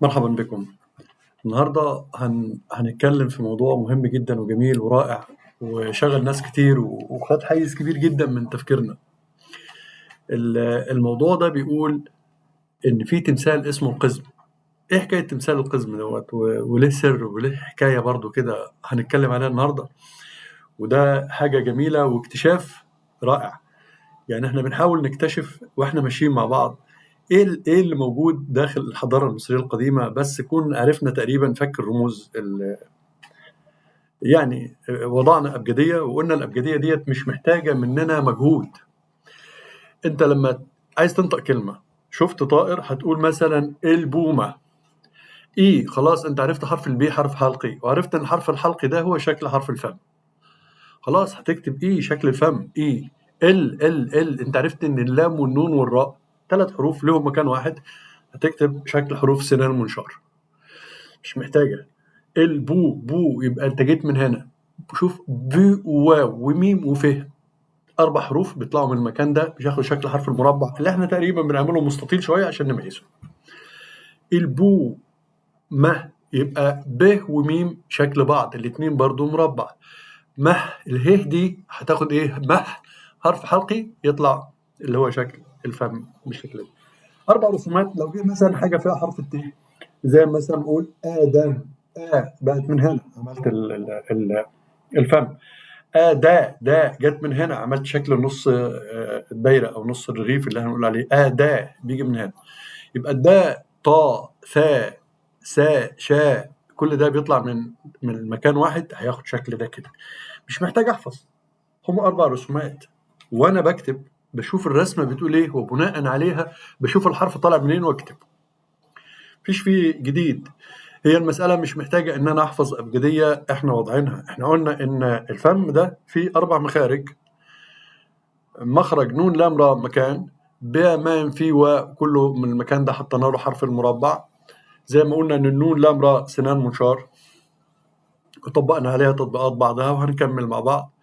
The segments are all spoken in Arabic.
مرحبا بكم. النهاردة هنتكلم في موضوع مهم جدا وجميل ورائع وشغل ناس كتير وخد حيز كبير جدا من تفكيرنا. الموضوع ده بيقول إن في تمثال اسمه القزم. إيه حكاية تمثال القزم دوت وليه سر وليه حكاية برضو كده هنتكلم عليها النهاردة. وده حاجة جميلة واكتشاف رائع. يعني احنا بنحاول نكتشف واحنا ماشيين مع بعض ايه اللي موجود داخل الحضاره المصريه القديمه، بس كون عرفنا تقريبا فك الرموز يعني وضعنا ابجديه وقلنا الابجديه ديت مش محتاجه مننا مجهود. انت لما عايز تنطق كلمه شفت طائر هتقول مثلا البومه، خلاص انت عرفت حرف البي حرف حلقي وعرفت ان الحرف الحلقي ده هو شكل حرف الفم. خلاص هتكتب شكل الفم ال انت عرفت ان اللام والنون والراء 3 حروف لهم مكان واحد، هتكتب شكل حروف سنان المنشار. مش محتاجة بو يبقى انت جيت من هنا. شوف ب وواو وميم وف 4 حروف بيطلعوا من المكان ده بياخدوا شكل حرف المربع اللي احنا تقريبا بنعمله مستطيل شوية عشان نميزه. البو ما يبقى ب وميم شكل بعض الاتنين برضو مربع. اله دي هتاخد حرف حلقي يطلع اللي هو شكل الفم بالشكل ده. 4 رسومات. لو جه مثلا حاجة فيها حرف الت زي مثلا نقول آدم، بقت من هنا عملت الفم. دا جت من هنا عملت شكل نص الدايرة أو نص الرغيف اللي هنقول عليه دا بيجي من هنا. يبقى الدا طا ثا سا شا كل ده بيطلع من مكان واحد هياخد شكل ده كده. مش محتاج أحفظ، هم 4 رسومات وأنا بكتب بشوف الرسمة بتقول إيه وبناء عليها بشوف الحرف طالع منين واكتب. مفيش فيه جديد. هي المسألة مش محتاجة إن أنا أحفظ أبجدية إحنا واضعينها. إحنا قلنا إن الفم ده فيه 4 مخارج. مخرج نون لام را مكان، ب م في و كله من المكان ده حطينا له حرف المربع. زي ما قلنا إن النون لام را سنان منشار وطبقنا عليها تطبيقات بعضها وهنكمل مع بعض.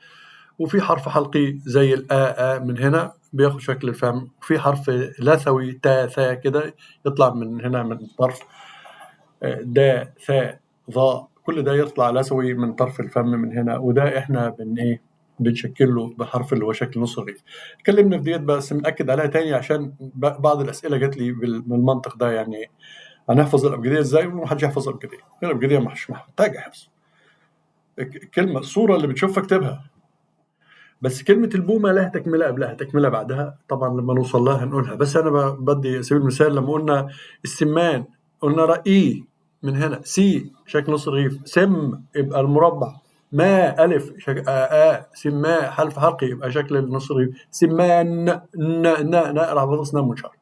وفي حرف حلقي زي الآ من هنا بياخد شكل الفم، وفي حرف لثوي تا ثا كده يطلع من هنا من الطرف دا ثا ظا كل ده يطلع لثوي من طرف الفم من هنا، وده احنا بنشكل له بحرف اللي هو شكل نص الرغيف. اتكلمنا في ديت بس بنأكد عليها تاني عشان بعض الأسئلة جات لي بالمنطق ده. يعني هنحفظ الأبجدية ازاي؟ ومحدش يحفظ الأبجدية. الأبجدية مش محتاجة حفظ. الكلمة الصورة اللي بتشوفها اكتبها. بس كلمة البومة لها تكملة قبلها تكملة بعدها، طبعا لما نوصل لها هنقولها. بس أنا بدي سبيل المثال لما قلنا السمان قلنا رأي من هنا سي شكل نص رغيف، سم يبقى المربع، ما ألف سما حرف حلقي يبقى شكل النص رغيف، سمان ن راح بطسنا منشار.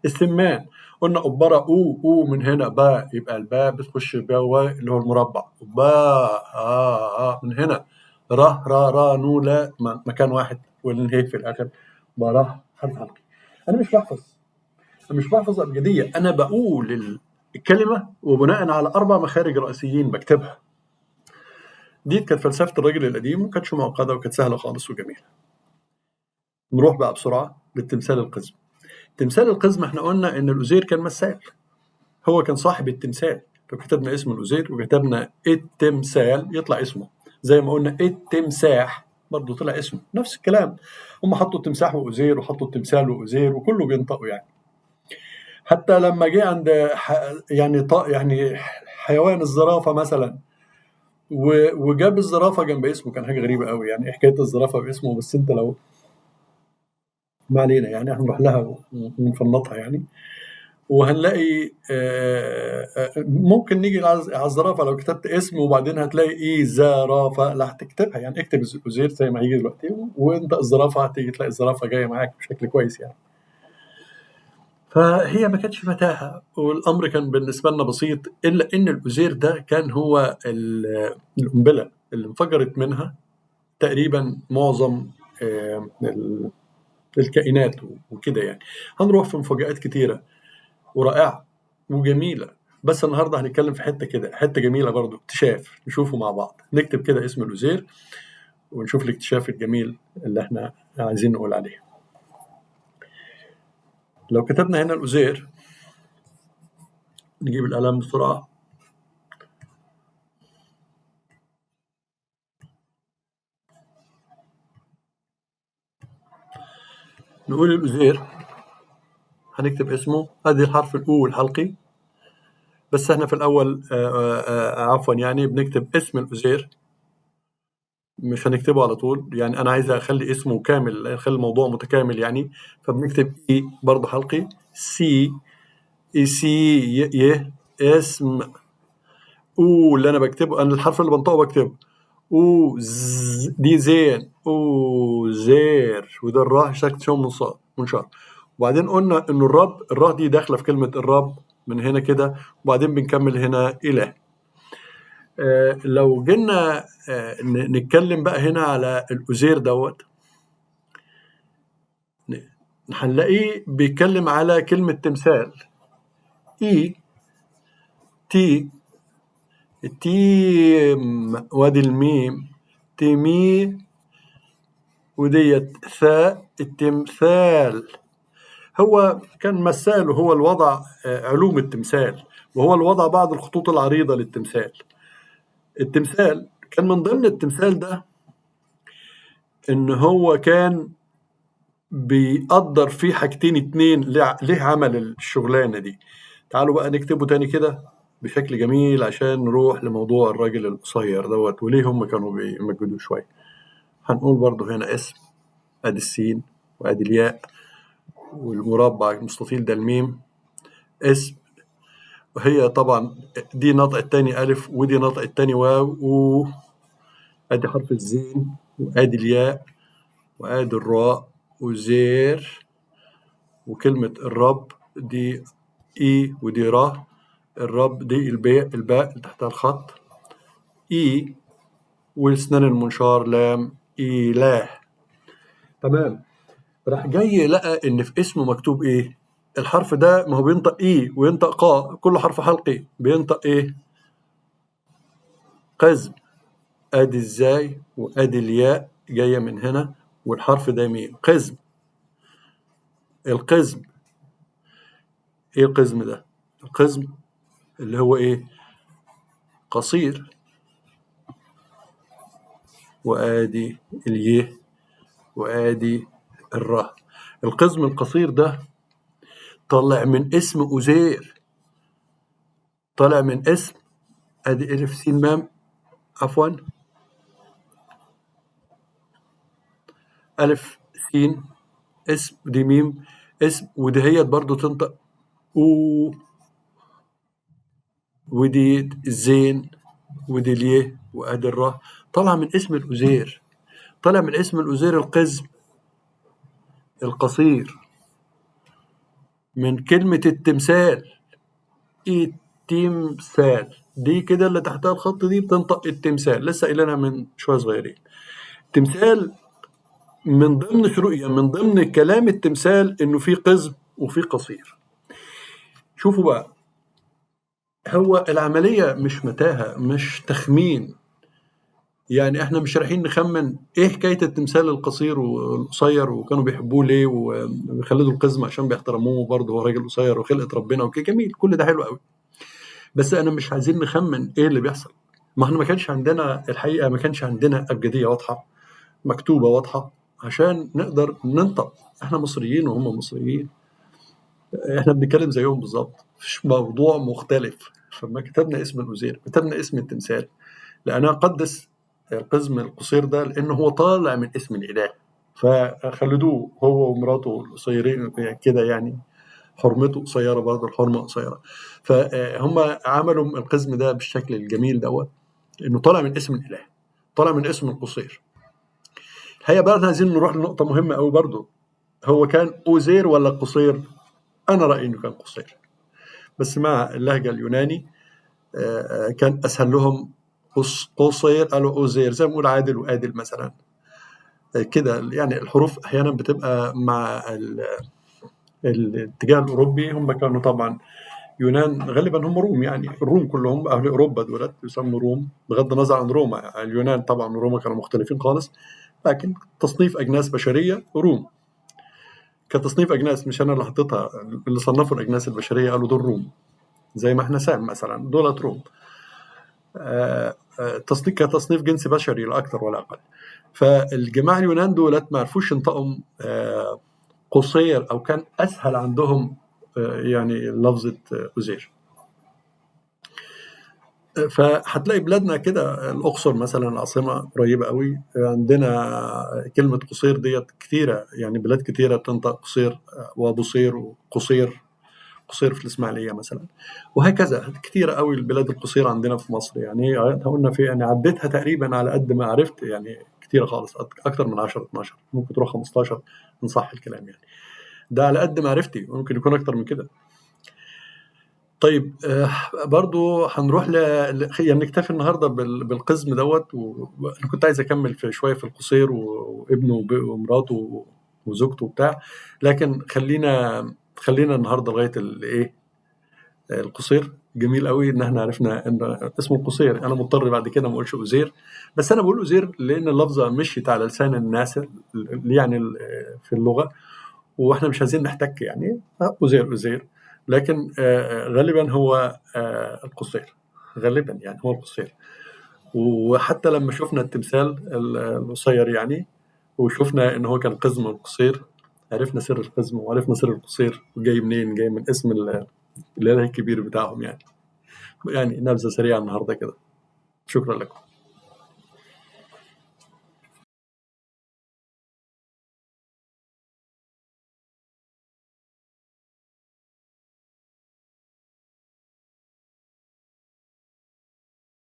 السمان قلنا أبرة أو من هنا با يبقى الباء بتخش با اللي هو المربع، با من هنا را نو لا مكان واحد والنهي في الآخر براه حرف حلقي. أنا مش بحفظ أبجدية، أنا بقول الكلمة وبناء على 4 مخارج رئيسيين بكتبها. دي كانت فلسفة الراجل القديم وكانتش معقدة وكانت سهلة خالص وجميلة. نروح بقى بسرعة للتمثال القزم. تمثال القزم احنا قلنا إن الأزير كان مثال، هو كان صاحب التمثال. لو كتبنا اسم الأزير وكتبنا التمثال يطلع اسمه، زي ما قلنا التمساح برضه طلع اسمه نفس الكلام. هم حطوا التمساح وأزير وحطوا التمثال وأزير وكله بينطقوا يعني. حتى لما جه عند يعني حيوان الزرافة مثلا وجاب الزرافة جنب اسمه كان حاجة غريبة قوي. يعني حكاية الزرافة باسمه، بس انت لو ما علينا يعني هنروح لها ونفنطها يعني. وهنلاقي ممكن نيجي على الزرافة لو كتبت اسم وبعدين هتلاقي زرافة، لا هتكتبها يعني اكتب أزير زي ما هيجي دلوقتي وانت الزرافة هتيجي تلاقي الزرافة جاية معاك بشكل كويس يعني. فهي ما كانتش متاهة والأمر كان بالنسبة لنا بسيط، إلا إن الأزير ده كان هو القنبلة اللي انفجرت منها تقريبا معظم الكائنات وكده يعني. هنروح في مفاجآت كتيرة ورائعة وجميلة، بس النهاردة هنتكلم في حتة كده، حتة جميلة برضو اكتشاف نشوفه مع بعض. نكتب كده اسم الأزير ونشوف الاكتشاف الجميل اللي احنا عايزين نقول عليه. لو كتبنا هنا الأزير، نجيب القلم بسرعة. نقول الأزير، هنكتب اسمه، هذه الحرف الأول حلقي، بس احنا في الأول عفوا يعني بنكتب اسم الأزير، مش هنكتبه على طول، يعني أنا عايز أخلي اسمه كامل، أخلي الموضوع متكامل يعني، فبنكتب إي برضه حلقي، سي اسم، او اللي انا بكتبه، انا الحرف اللي بنطقه بكتبه او دي زين، او زير، وده الراء شكل شو منشار. وبعدين قلنا انه الراء دي داخله في كلمه الرب من هنا كده، وبعدين بنكمل هنا اله. لو جينا نتكلم بقى هنا على الأزير دوت، هنلاقيه بيتكلم على كلمة تمثال، إي تي التيم وادي الميم تيمي، وديت ثاء التمثال. هو كان مثال، وهو الوضع علوم التمثال، وهو الوضع بعض الخطوط العريضة للتمثال. التمثال كان من ضمن التمثال ده ان هو كان بيقدر فيه حاجتين اتنين ليه عمل الشغلانة دي. تعالوا بقى نكتبه تاني كده بشكل جميل عشان نروح لموضوع الراجل القصير دوت وليه هم كانوا بيمجدوه شوية. هنقول برضو هنا اسم، ادي السين وادي الياء والمربع المستطيل ده الميم، اسم، وهي طبعا دي نطق التاني ألف ودي نطق التاني واو، ادي حرف الزين وادي الياء وادي الراء وزير، وكلمة الرب دي اي ودي را، الرب دي الباء اللي تحتها الخط اي، والاسنان المنشار لام إله. تمام. راح جاي لقى ان في اسمه مكتوب ايه؟ الحرف ده ما هو بينطق اي وينطق قا، كل حرف حلقي بينطق ايه؟ قزم. ادي ازاي وادي الياء جايه من هنا، والحرف ده ميم، قزم. القزم، ايه القزم ده؟ القزم اللي هو ايه؟ قصير. وادي اليه وادي الراء. القزم القصير ده طلع من اسم أزير، طلع من اسم، ادي الف سين مام، عفوا ألف سين اسم، دي ميم اسم، ودهيت برضو تنطق أو، ودي الزين ودي اليه وأدي الراء، طلع من اسم الأزير، طلع من اسم الأزير القزم القصير، من كلمة التمثال، التمثال دي كده اللي تحتها الخط دي بتنطق التمثال، لسه قايلينها من شوية صغيرين. التمثال من ضمن شروط، يعني من ضمن كلام التمثال انه في قزم وفي قصير. شوفوا بقى، هو العملية مش متاهة، مش تخمين، يعني احنا مش رايحين نخمن ايه حكاية التمثال القصير والقصير وكانوا بيحبوه ليه وبيخلدوا القزم عشان بيحترموه، برضه هو راجل قصير وخلقة ربنا وكده، جميل، كل ده حلو قوي، بس انا مش عايزين نخمن ايه اللي بيحصل. ما احنا ما كانش عندنا الحقيقة، ما كانش عندنا أبجدية واضحة مكتوبة واضحة عشان نقدر ننطق. احنا مصريين وهم مصريين، احنا بنتكلم زيهم بالظبط، مفيش موضوع مختلف. فما كتبنا اسم الوزير، كتبنا اسم التمثال، لأنا أقدس القزم القصير ده لأنه هو طالع من اسم الإله، فخلدوه هو ومراته القصيرين كده، يعني حرمته قصيرة برضه، الحرمة قصيرة، فهم عملوا القزم ده بالشكل الجميل دوت، إنه طالع من اسم الإله، طالع من اسم القصير. الحقيقة بقى عايزين نروح لنقطة مهمة أوي برضه، هو كان أوزير ولا قصير؟ أنا رأيي إنه كان قصير، بس مع اللهجة اليوناني كان أسهل لهم قصير، قالوا أوزير، زي ما نقول عادل وآدل مثلا كده، يعني الحروف أحيانا بتبقى مع الاتجاه الأوروبي. هم كانوا طبعا يونان غالبا هم روم، يعني الروم كلهم أهل أوروبا دولت يسموا روم، بغض النظر عن روما، اليونان طبعا وروما كانوا مختلفين خالص، لكن تصنيف أجناس بشرية روم، كتصنيف أجناس، مش أنا اللي حطيتها، اللي صنفوا الأجناس البشرية قالوا دول روم، زي ما احنا سام مثلا دولت روم. تصنيف كتصنيف جنسي بشري لا أكثر ولا أقل. فالجماعة اليونان دولت ما عرفوش ينطقوا قصير، أو كان أسهل عندهم يعني لفظة أزير. فهتلاقي بلادنا كده، الأقصر مثلا العاصمة قريبة قوي، عندنا كلمة قصير ديت كتيرة، يعني بلاد كتيرة بتنطق قصير وبصير وقصير، قصير في الإسماعيلية مثلا، وهكذا كتيرة قوي البلاد القصيرة عندنا في مصر. يعني قلنا في، يعني عديتها تقريبا على قد ما عرفت، يعني كتيرة خالص، أكتر من 10 12، ممكن تروح 15 إن صح الكلام يعني. ده على قد ما عرفتي، ممكن يكون أكتر من كده. طيب برضو هنروح يعني نكتفي النهارده بالقزم دوت، وانا كنت عايز اكمل في شويه في القصير وابنه ومراته وزوجته وبتاع، لكن خلينا النهارده لغايه الايه، القصير. جميل قوي ان احنا عرفنا ان اسمه قصير. انا مضطر بعد كده ما اقولش أزير، بس انا بقول أزير لان اللفظه مشيت على لسان الناس يعني في اللغه، واحنا مش عايزين نحتك يعني. أزير أزير، لكن غالبا هو القصير، غالبا يعني هو القصير. وحتى لما شفنا التمثال القصير يعني، وشفنا ان هو كان قزم القصير، عرفنا سر القزم وعرفنا سر القصير وجاي منين، جاي من اسم الاله الكبير بتاعهم يعني. يعني نبذه سريعه النهارده كده. شكرا لكم.